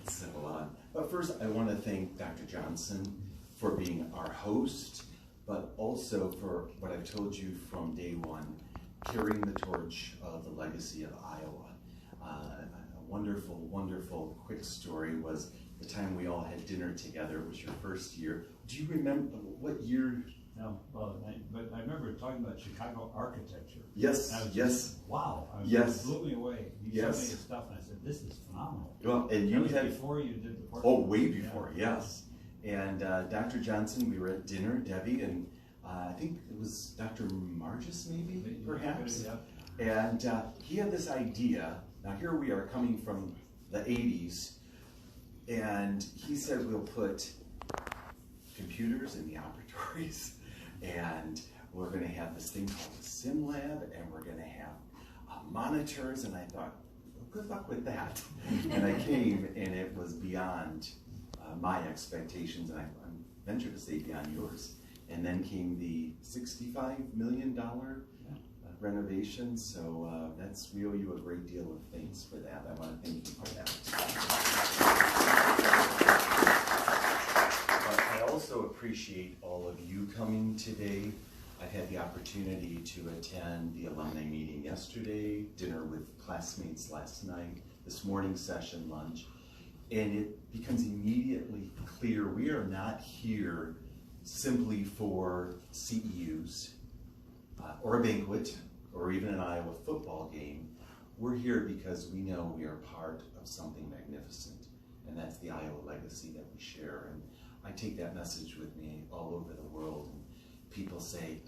So, but first I want to thank Dr. Johnsen for being our host, but also for what I've told you from day one, carrying the torch of the legacy of Iowa. A wonderful, wonderful quick story was the time we all had dinner together. It was your first year. Do you remember what year? No, well, but I remember talking about Chicago architecture. Yes, yes. Wow. Yes. It blew me away. You Yes. showed me the stuff and I said, this is phenomenal. Well, and you had, before you did the portrait. oh, way before, yeah. Yes. And Dr. Johnsen, we were at dinner, Debbie, and I think it was Dr. Margis, maybe, perhaps. Yeah. And he had this idea. Now here we are coming from the 80s, and he said we'll put computers in the operatories, and we're going to have this thing called a sim lab, and we're going to have monitors. And I thought, well, good luck with that. And I came, and it was beyond my expectations, and I venture to say beyond yours. And then came the $65 million renovation, so we owe you a great deal of thanks for that. I want to thank you for that. But I also appreciate all of you coming today. I had the opportunity to attend the alumni meeting yesterday, dinner with classmates last night, this morning session lunch, and it becomes immediately clear we are not here simply for CEUs or a banquet or even an Iowa football game. We're here because we know we are part of something magnificent, and that's the Iowa legacy that we share. And I take that message with me all over the world, and people say,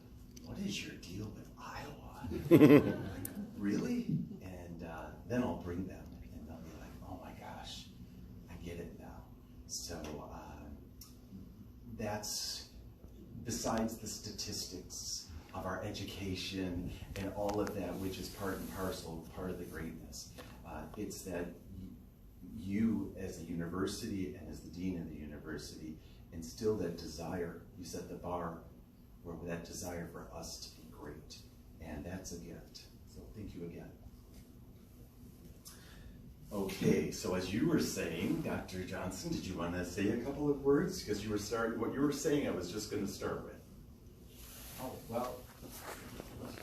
what is your deal with Iowa? Like, really? And then I'll bring them, and they'll be like, oh my gosh, I get it now. So that's, besides the statistics of our education and all of that, which is part and parcel, part of the greatness, it's that you as a university and as the dean of the university instill that desire. You set the bar for that desire for us to be great, and that's a gift. So thank you again. Okay, so as you were saying, Dr. Johnsen, did you want to say a couple of words? Because you were what you were saying I was just going to start with. Oh, well,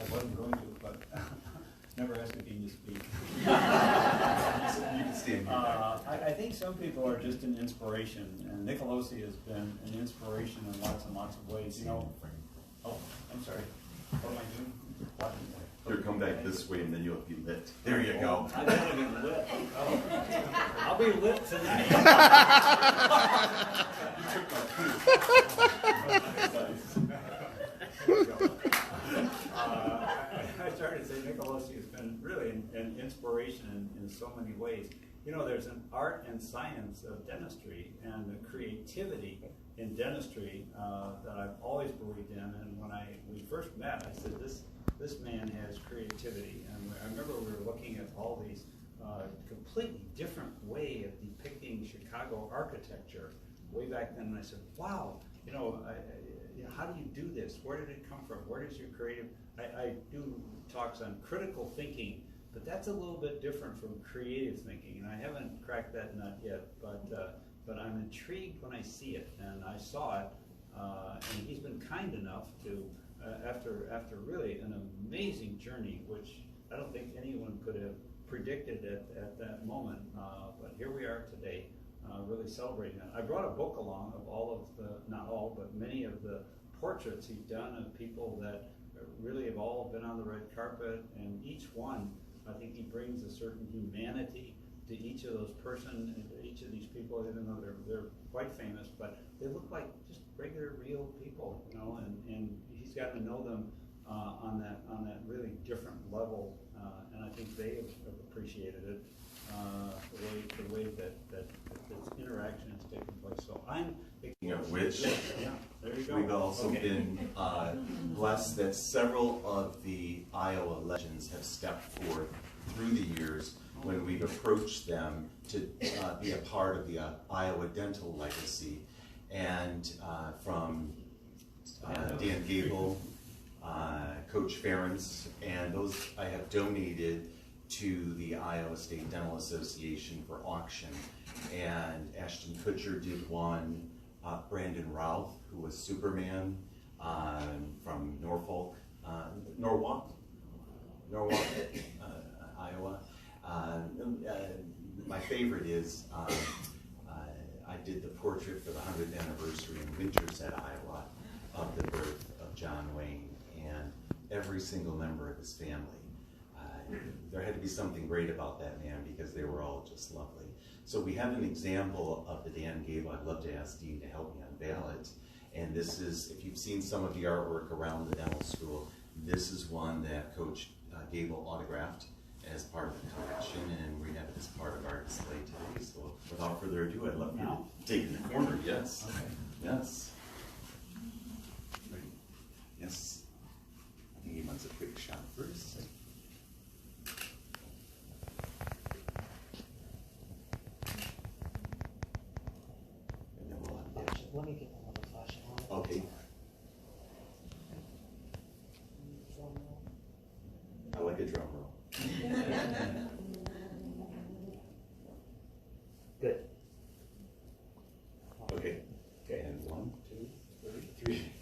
I wasn't going to, but never asked a dean to speak. You can stand here. I think some people are just an inspiration, and Nicolosi has been an inspiration in lots and lots of ways. You know. Oh, I'm sorry. What am I doing? Blocking there. Here, come back this way, and then you'll be lit. There you go. I'm going to be lit. Oh. I'll be lit tonight. I started to say Nicolosi has been really an inspiration in so many ways. You know, there's an art and science of dentistry and the creativity in dentistry that I've always believed in. And when we first met, I said, this man has creativity. And I remember we were looking at all these completely different way of depicting Chicago architecture way back then. And I said, wow, you know, how do you do this? Where did it come from? Where does your creative? I do talks on critical thinking, but that's a little bit different from creative thinking, and I haven't cracked that nut yet. But I'm intrigued when I see it, and I saw it, and he's been kind enough to, after really an amazing journey, which I don't think anyone could have predicted at that moment. But here we are today, really celebrating that. I brought a book along of all of the, not all, but many of the portraits he's done of people that really have all been on the red carpet, and each one, I think he brings a certain humanity to each of those each of these people, even though they're quite famous, but they look like just regular, real people, you know, and he's gotten to know them on that really different level, and I think they have appreciated it, the way that this interaction has taken place. So I'm Speaking of which, yeah, there you go. We've also been blessed that several of the Iowa legends have stepped forth through the years when we've approached them to be a part of the Iowa dental legacy. And from Dan Gable, Coach Ferentz, and those I have donated to the Iowa State Dental Association for auction. And Ashton Kutcher did one. Brandon Routh, who was Superman from Norfolk, Norwalk, Iowa. My favorite is I did the portrait for the 100th anniversary in Winterset, Iowa, of the birth of John Wayne, and every single member of his family. There had to be something great about that man because they were all just lovely. So we have an example of the Dan Gable. I'd love to ask Dean to help me unveil it. And this is, if you've seen some of the artwork around the dental school, this is one that Coach Gable autographed as part of the collection, and we have it as part of our display today. So without further ado, I'd love you to take it in the corner. Yes. Okay. Yes. Ready? Yes. I think he wants a quick shot first. And then we'll have the Let me get another flashlight on. Okay. I like a drum roll. Good. Okay. Okay, and 1, 2, 3.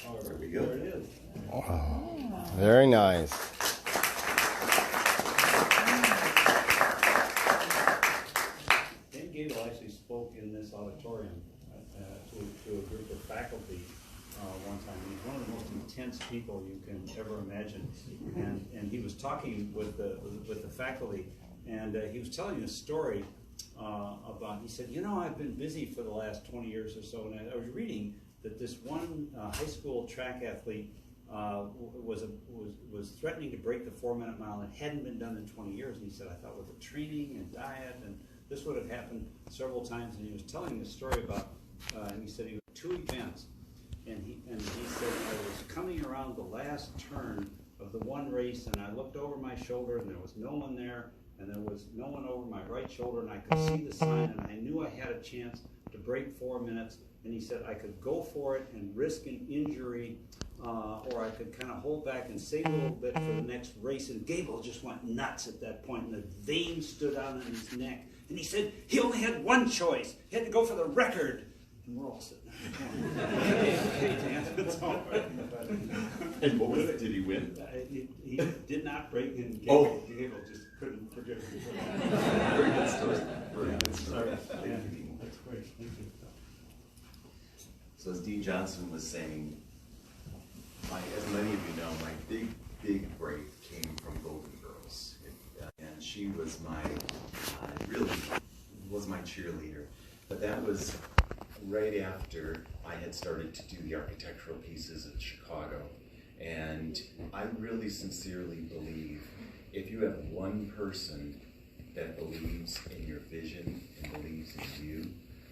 Oh, there we go. There it is. Wow. Very nice. Dan Gable actually spoke in this auditorium to a group of faculty one time. He's one of the most intense people you can ever imagine, and he was talking with the faculty, and he was telling a story about. He said, "You know, I've been busy for the last 20 years or so, and I was reading that this one high school track athlete was threatening to break the 4-minute mile, and it hadn't been done in 20 years. And he said, I thought with the training and diet, and this would have happened several times. And he was telling this story about, and he said he had 2 events. And he said, I was coming around the last turn of the one race, and I looked over my shoulder, and there was no one there, and there was no one over my right shoulder, and I could see the sign, and I knew I had a chance to break 4 minutes. And he said I could go for it and risk an injury, or I could kind of hold back and save a little bit for the next race. And Gable just went nuts at that point, and the veins stood out on his neck. And he said he only had one choice. He had to go for the record. And we're all sitting there. And what was it? Did he win? He did not break, and Oh. Gable just couldn't forgive him. Very good story. Very good story. Thank you, Dean. That's great. Thank you. So as Dean Johnsen was saying, as many of you know, my big break came from Golden Girls. And she was really was my cheerleader. But that was right after I had started to do the architectural pieces in Chicago. And I really sincerely believe if you have one person that believes in your vision and believes in you,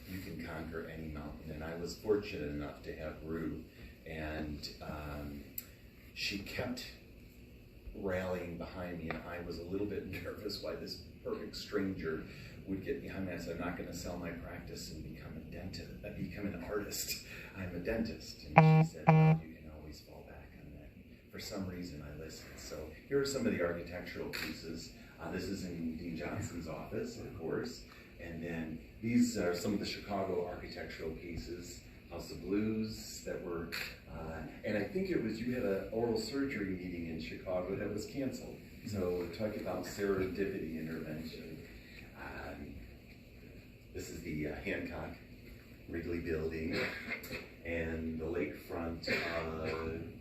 you can conquer any mountain. And I was fortunate enough to have Rue, and she kept rallying behind me, and I was a little bit nervous why this perfect stranger would get behind me. I said, I'm not going to sell my practice and become a dentist, become an artist. I'm a dentist. And she said, well, you can always fall back on that. For some reason, I listened. So here are some of the architectural pieces. This is in Dean Johnson's office, of course. And then these are some of the Chicago architectural pieces. House of Blues that were, and I think it was, you had an oral surgery meeting in Chicago that was canceled. So we're talking about serendipity intervention. This is the Hancock Wrigley building, and the lakefront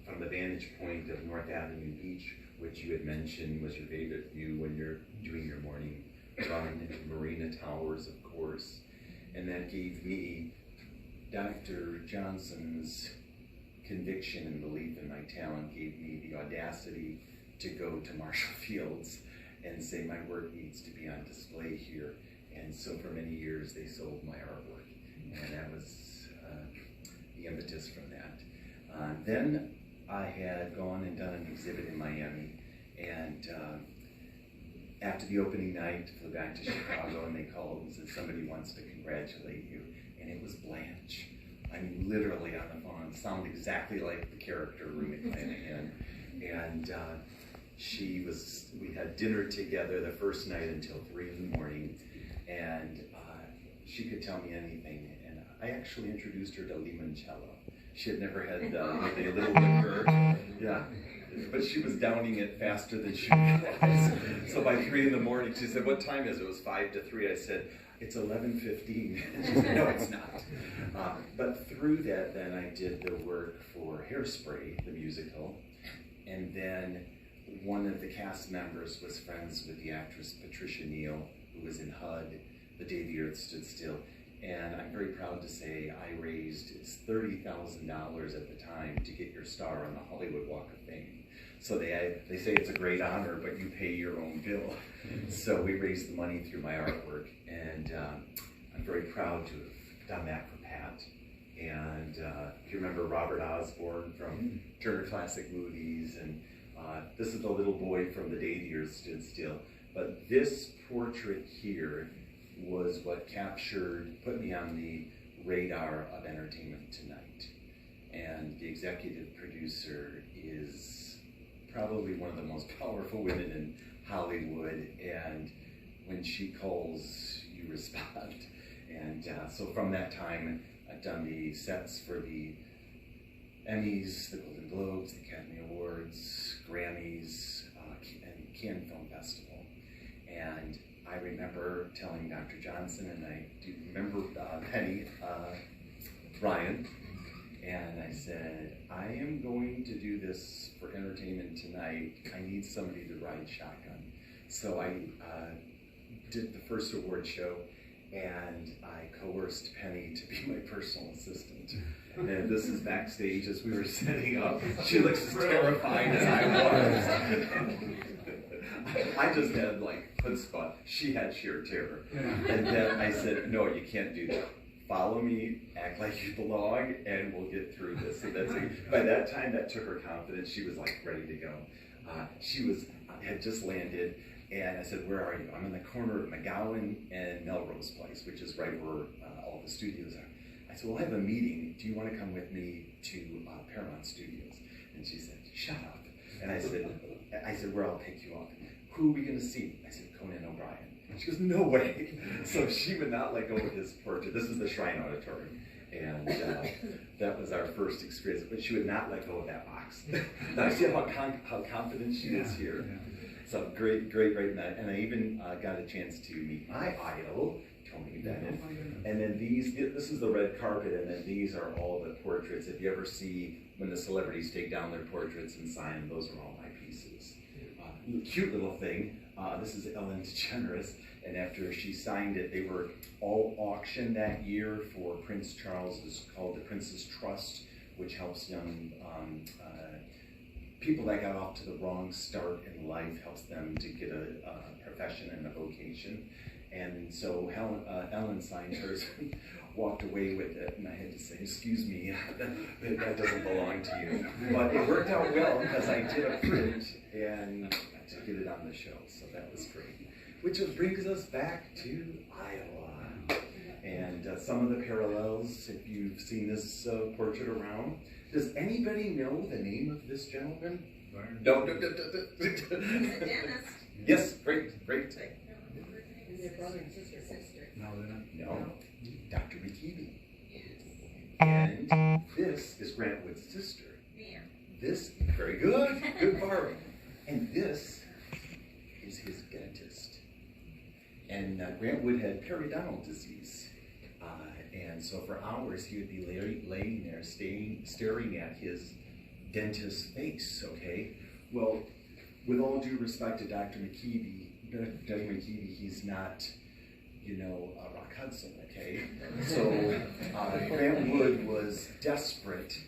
from the vantage point of North Avenue Beach, which you had mentioned was your favorite view when you're doing your morning run into Marina Towers, of course. And that gave me Dr. Johnson's conviction and belief in my talent, gave me the audacity to go to Marshall Fields and say my work needs to be on display here. And so for many years they sold my artwork, and that was the impetus from that. Then I had gone and done an exhibit in Miami, and after the opening night, flew back to Chicago, and they called and said somebody wants to congratulate you, and it was Blanche. I mean, literally on the phone, sounded exactly like the character Rue McClanahan, and We had dinner together the first night until 3 in the morning, and she could tell me anything. And I actually introduced her to limoncello. She had never had a little liquor, yeah. But she was downing it faster than she realized. So by 3 in the morning, she said, "What time is it?" It was 5 to 3. I said, "It's 11:15." She said, "No, it's not." But through that, then I did the work for Hairspray, the musical. And then one of the cast members was friends with the actress Patricia Neal, who was in HUD, The Day the Earth Stood Still. And I'm very proud to say I raised $30,000 at the time to get your star on the Hollywood Walk of Fame. So they say it's a great honor, but you pay your own bill. So we raised the money through my artwork, and I'm very proud to have done that for Pat. And if you remember Robert Osborne from Turner Classic Movies, and this is the little boy from The Day the Earth Stood Still. But this portrait here was what put me on the radar of Entertainment Tonight. And the executive producer is probably one of the most powerful women in Hollywood, and when she calls, you respond. And so from that time, I've done the sets for the Emmys, the Golden Globes, the Academy Awards, Grammys, and Cannes Film Festival. And I remember telling Dr. Johnsen, and I do remember Penny Ryan, and I said, "I am going to do this for Entertainment Tonight. I need somebody to ride shotgun." So I did the first award show, and I coerced Penny to be my personal assistant. And this is backstage as we were setting up. She looks as terrified as I was. I just had like chutzpah. She had sheer terror. And then I said, "No, you can't do that. Follow me, act like you belong, and we'll get through this." And that's it. By that time, that took her confidence. She was like ready to go. Had just landed, and I said, "Where are you?" "I'm in the corner of McGowan and Melrose Place, which is right where all the studios are." I said, "Well, I have a meeting. Do you want to come with me to Paramount Studios?" And she said, "Shut up." And I said, "Where I'll pick you up." "Who are we going to see?" I said, "Conan O'Brien." And she goes, "No way." So she would not let go of his portrait. This is the Shrine Auditorium. And that was our first experience. But she would not let go of that box. Now, see how confident she is here. So great night. And I even got a chance to meet my idol, Tony Bennett. And then this is the red carpet, and then these are all the portraits. If you ever see when the celebrities take down their portraits and sign them, those are all my pieces. Cute little thing. This is Ellen DeGeneres, and after she signed it, they were all auctioned that year for Prince Charles. It's called the Prince's Trust, which helps young people that got off to the wrong start in life, helps them to get a profession and a vocation. And so Ellen signed hers, walked away with it, and I had to say, "Excuse me, that doesn't belong to you." But it worked out well because I did a print and to get it on the show, so that was great. Which brings us back to Iowa. And some of the parallels, if you've seen this portrait around. Does anybody know the name of this gentleman? No. Yes, great. Is your brother and sister? No, they're not. No, Dr. McKeeby. And this is Grant Wood's sister. This, very good, good Barb. And this is his dentist. And Grant Wood had periodontal disease. And so for hours he would be laying there staring at his dentist's face, okay? Well, with all due respect to Dr. McKeeby, he's not, Rock Hudson, okay? So Grant Wood was desperate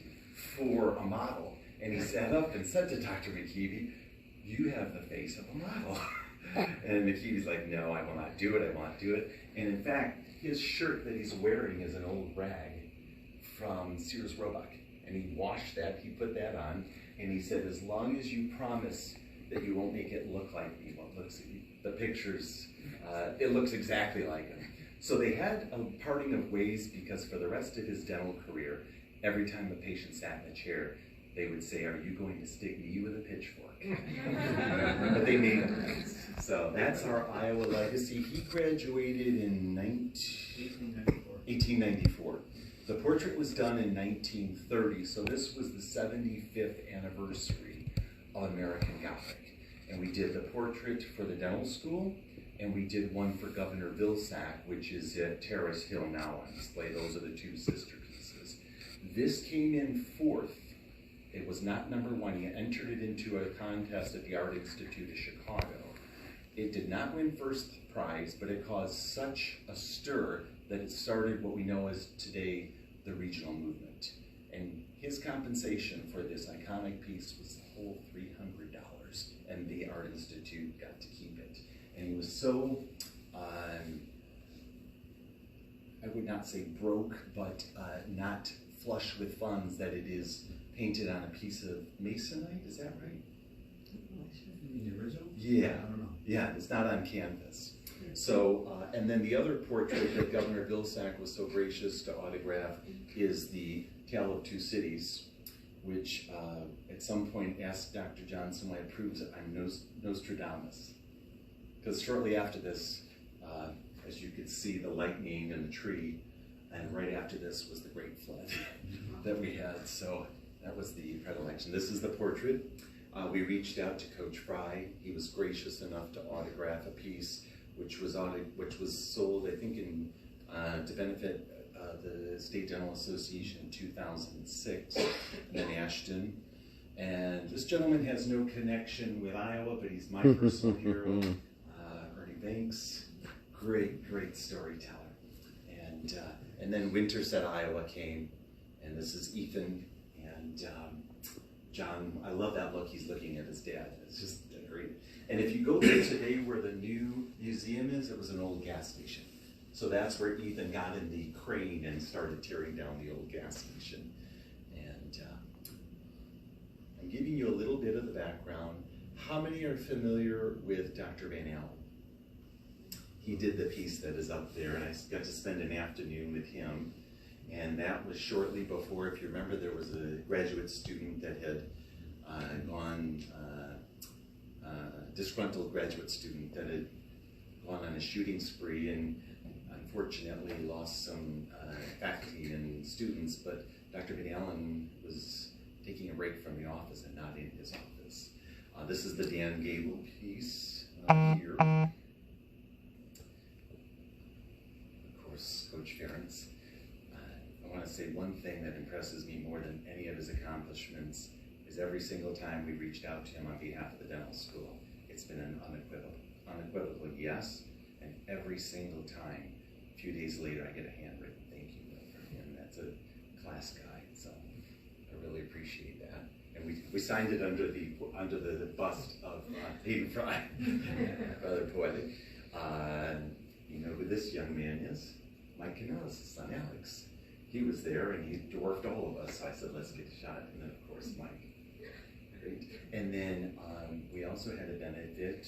for a model, and he sat up and said to Dr. McKeeby, "You have the face of a model." And McKeeby's like, "No, I will not do it, I won't do it." And in fact, his shirt that he's wearing is an old rag from Sears Roebuck. And he washed that, he put that on, and he said, "As long as you promise that you won't make it look like me," well, the pictures, it looks exactly like him. So they had a parting of ways because for the rest of his dental career, every time a patient sat in a chair, they would say, "Are you going to stick me with a pitchfork?" But they made it. So that's our Iowa legacy. He graduated in 1894. The portrait was done in 1930, so this was the 75th anniversary of American Gothic. And we did the portrait for the dental school, and we did one for Governor Vilsack, which is at Terrace Hill now on display. Those are the two sister pieces. This came in 4th. It was not number 1. He entered it into a contest at the Art Institute of Chicago. It did not win first prize, but it caused such a stir that it started what we know as today the regional movement. And his compensation for this iconic piece was the whole $300, and the Art Institute got to keep it. And he was so, I would not say broke, but not flush with funds that it is painted on a piece of masonite, is that right? The original? Yeah. I don't know. Yeah, it's not on canvas. So, and then the other portrait that Governor Vilsack was so gracious to autograph is the Tale of Two Cities, which at some point asked Dr. Johnsen why it proves that I'm Nostradamus. Because shortly after this, as you could see, the lightning and the tree, and right after this was the Great Flood that we had. So that was the predilection. This is the portrait. We reached out to Coach Fry. He was gracious enough to autograph a piece which was sold, I think, to benefit the State Dental Association in 2006 in Ashton. And this gentleman has no connection with Iowa, but he's my personal hero. Ernie Banks, great storyteller. And then Winterset, Iowa came, and this is Ethan and John. I love that look he's looking at his dad. It's just great. And if you go there today where the new museum is, it was an old gas station. So that's where Ethan got in the crane and started tearing down the old gas station. And I'm giving you a little bit of the background. How many are familiar with Dr. Van Allen? He did the piece that is up there, and I got to spend an afternoon with him. And that was shortly before, if you remember, there was a graduate student that had disgruntled graduate student that had gone on a shooting spree and unfortunately lost some faculty and students, but Dr. Van Allen was taking a break from the office and not in his office. This is the Dan Gable piece here. Of course, Coach Ferentz. I want to say one thing that impresses me more than any of his accomplishments is every single time we reached out to him on behalf of the dental school, it's been an unequivocal yes, and every single time, a few days later, I get a handwritten thank you note from him. That's a class guy, so I really appreciate that. And we signed it under the bust of Hayden Fry, rather poetic. You know who this young man is? Mike Canellis' son, Alex. He was there and he dwarfed all of us, so I said, let's get a shot. And then, of course, Mike. Great. And then we also had a benefit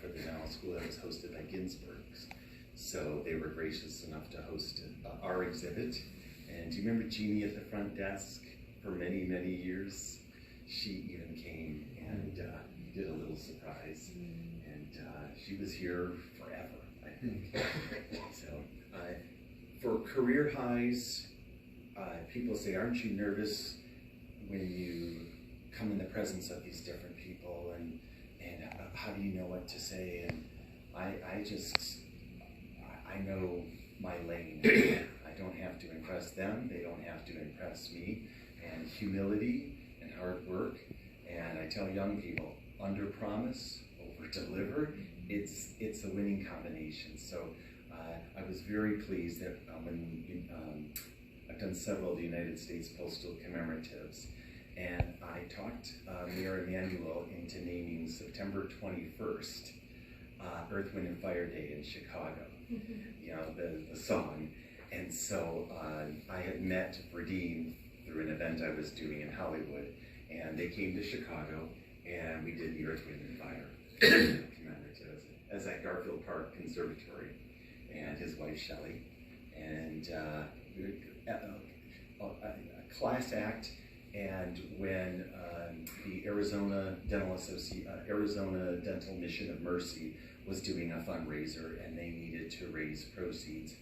for the dental school that was hosted by Ginsberg's. So they were gracious enough to host our exhibit. And do you remember Jeannie at the front desk for many, many years? She even came and did a little surprise. And she was here forever, I think. So for career highs, people say, aren't you nervous when you come in the presence of these different people, and how do you know what to say? And I know my lane. I don't have to impress them, they don't have to impress me. And humility and hard work, and I tell young people, under promise, over deliver, it's a winning combination. So I was very pleased that when I've done several of the United States Postal Commemoratives, and I talked Mayor Emanuel into naming September 21st Earth, Wind, and Fire Day in Chicago, you know, the song. And so I had met Verdeen through an event I was doing in Hollywood, and they came to Chicago, and we did the Earth, Wind, and Fire commemoratives as at Garfield Park Conservatory, and his wife Shelley, and a class act, And when the Arizona Dental Mission of Mercy was doing a fundraiser and they needed to raise proceeds,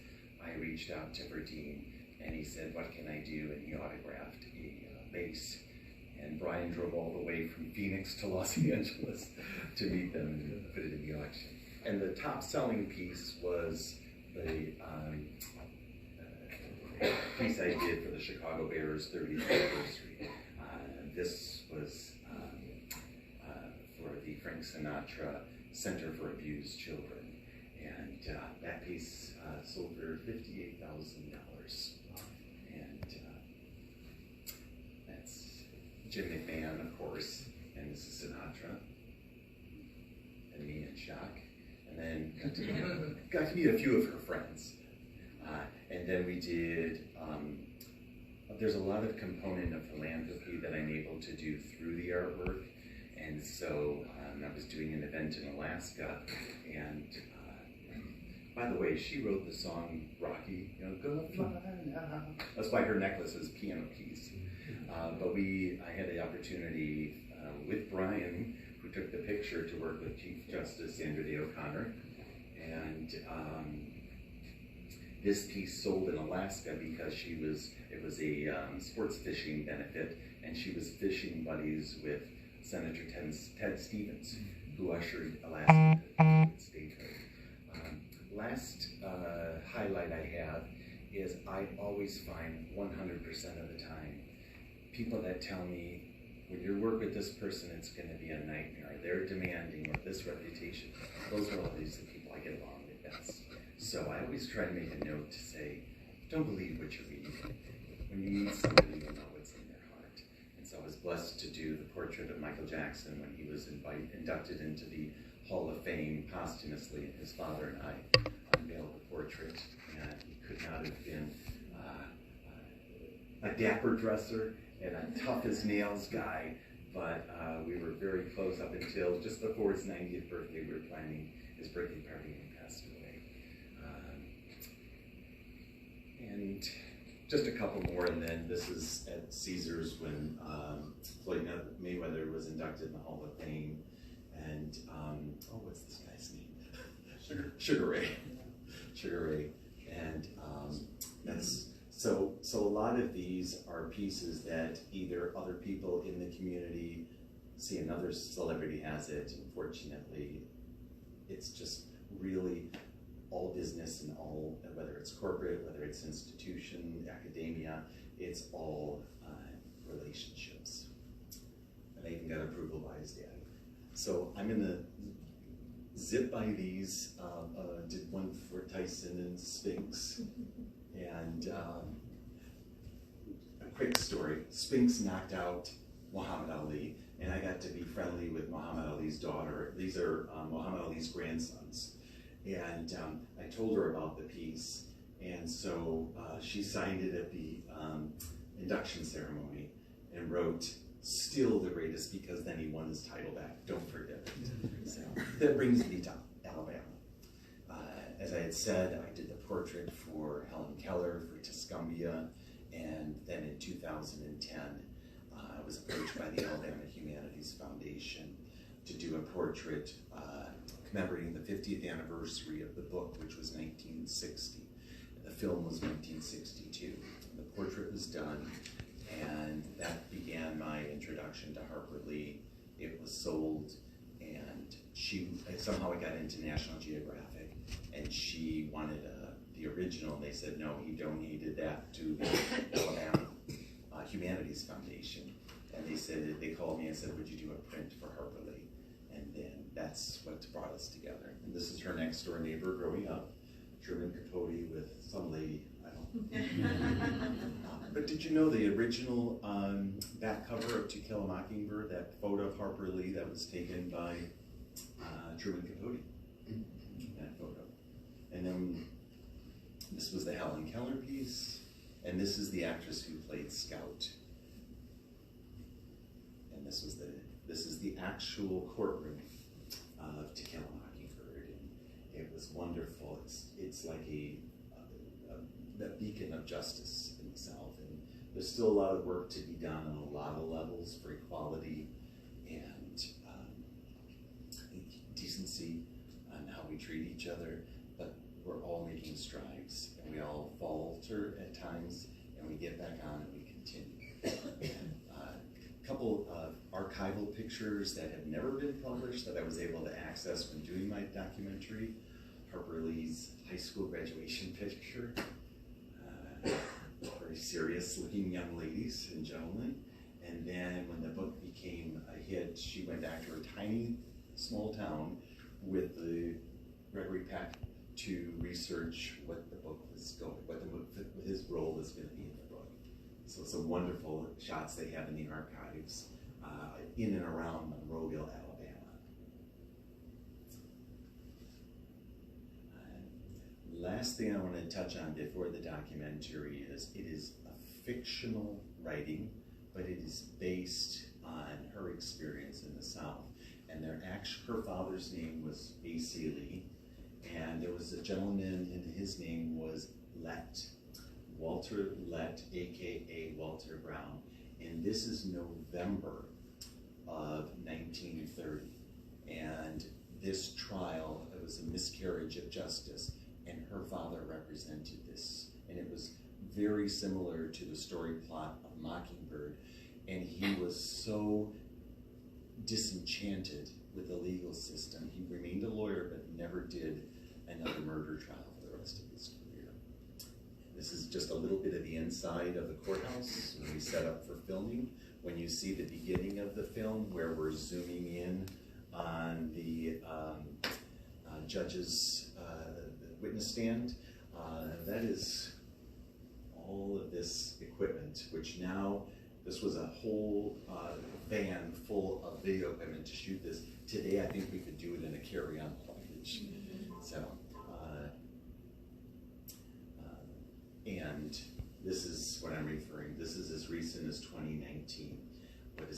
I reached out to Verdine and he said, "What can I do?" And he autographed a bass. And Brian drove all the way from Phoenix to Los Angeles to meet them and put it in the auction. And the top selling piece was the piece I did for the Chicago Bears 30th anniversary. This was for the Frank Sinatra Center for Abused Children. And that piece sold for $58,000. And that's Jim McMahon, of course, and Mrs. Sinatra, and me and Jacques. And then got to meet a few of her friends. And then we did, there's a lot of component of philanthropy that I'm able to do through the artwork. And so I was doing an event in Alaska, and by the way, she wrote the song Rocky, go fly now. That's why her necklace is a piano piece. But I had the opportunity with Brian, who took the picture, to work with Chief Justice Sandra Day O'Connor. And this piece sold in Alaska because it was a sports fishing benefit, and she was fishing buddies with Senator Ted Stevens, who ushered Alaska to its statehood. Last highlight I have is I always find 100% of the time people that tell me, when you work with this person, it's going to be a nightmare. They're demanding, or this reputation. Those are always the people I get along with best. So I always try to make a note to say, don't believe what you're reading. When you meet somebody, you'll know what's in their heart. And so I was blessed to do the portrait of Michael Jackson when he was inducted into the Hall of Fame posthumously, and his father and I unveiled the portrait. And he could not have been a dapper dresser and a tough as nails guy, but we were very close up until just before his 90th birthday. We were planning his birthday party and he passed away. And just a couple more, and then this is at Caesars when Floyd Mayweather was inducted in the Hall of Fame. And what's this guy's name? Sugar Ray. Sugar Ray. And that's so a lot of these are pieces that either other people in the community see another celebrity has it. Unfortunately, it's just really all business and all, whether it's corporate, whether it's institution, academia, it's all relationships. And I even got approval by his dad. So I'm gonna zip by these. Did one for Tyson and Spinks. And a quick story. Spinks knocked out Muhammad Ali, and I got to be friendly with Muhammad Ali's daughter. These are Muhammad Ali's grandsons. And I told her about the piece, and so she signed it at the induction ceremony and wrote, "Still the greatest," because then he won his title back. Don't forget it. So that brings me to Alabama. As I had said, I did the portrait for Helen Keller for Tuscumbia, and then in 2010, I was approached by the Alabama Humanities Foundation to do a portrait commemorating the 50th anniversary of the book, which was 1960. The film was 1962. The portrait was done, and that began my introduction to Harper Lee. It was sold, and somehow it got into National Geographic, and she wanted the original, and they said no, he donated that to the Alabama Humanities Foundation. And they called me and said, would you do a print for Harper Lee? And then that's what brought us together. And this is her next door neighbor growing up, Truman Capote with some lady, I don't know. But did you know the original back cover of To Kill a Mockingbird, that photo of Harper Lee that was taken by Truman Capote? That photo. And then this was the Helen Keller piece, and this is the actress who played Scout. And this is the actual courtroom of To Kill a Mockingbird, and it was wonderful. It's like a beacon of justice in the South, and there's still a lot of work to be done on a lot of levels for equality and decency on how we treat each other, but we're all making strides, and we all falter at times, and we get back on and we continue. And a couple of archival pictures that have never been published that I was able to access when doing my documentary. Harper Lee's high school graduation picture. Very serious looking young ladies and gentlemen. And then when the book became a hit, she went back to her tiny small town with the Gregory Peck to research what the book was going, what his role was going to be in the book. So some wonderful shots they have in the archives in and around Monroeville, Alabama. Last thing I want to touch on before the documentary is it is a fictional writing, but it is based on her experience in the South. And her father's name was A.C. Lee, and there was a gentleman, and his name was Lett, Walter Lett, aka Walter Brown. And this is November of 1930. And this trial, it was a miscarriage of justice, and her father represented this. And it was very similar to the story plot of Mockingbird. And he was so disenchanted with the legal system. He remained a lawyer, but never did another murder trial for the rest of his career. This is just a little bit of the inside of the courthouse when we set up for filming. When you see the beginning of the film, where we're zooming in on the judge's witness stand, that is all of this equipment, which now, this was a whole van full of video equipment to shoot this. Today, I think we could do it in a carry-on luggage. So, and this is what I'm referring. This is as recent as 2019.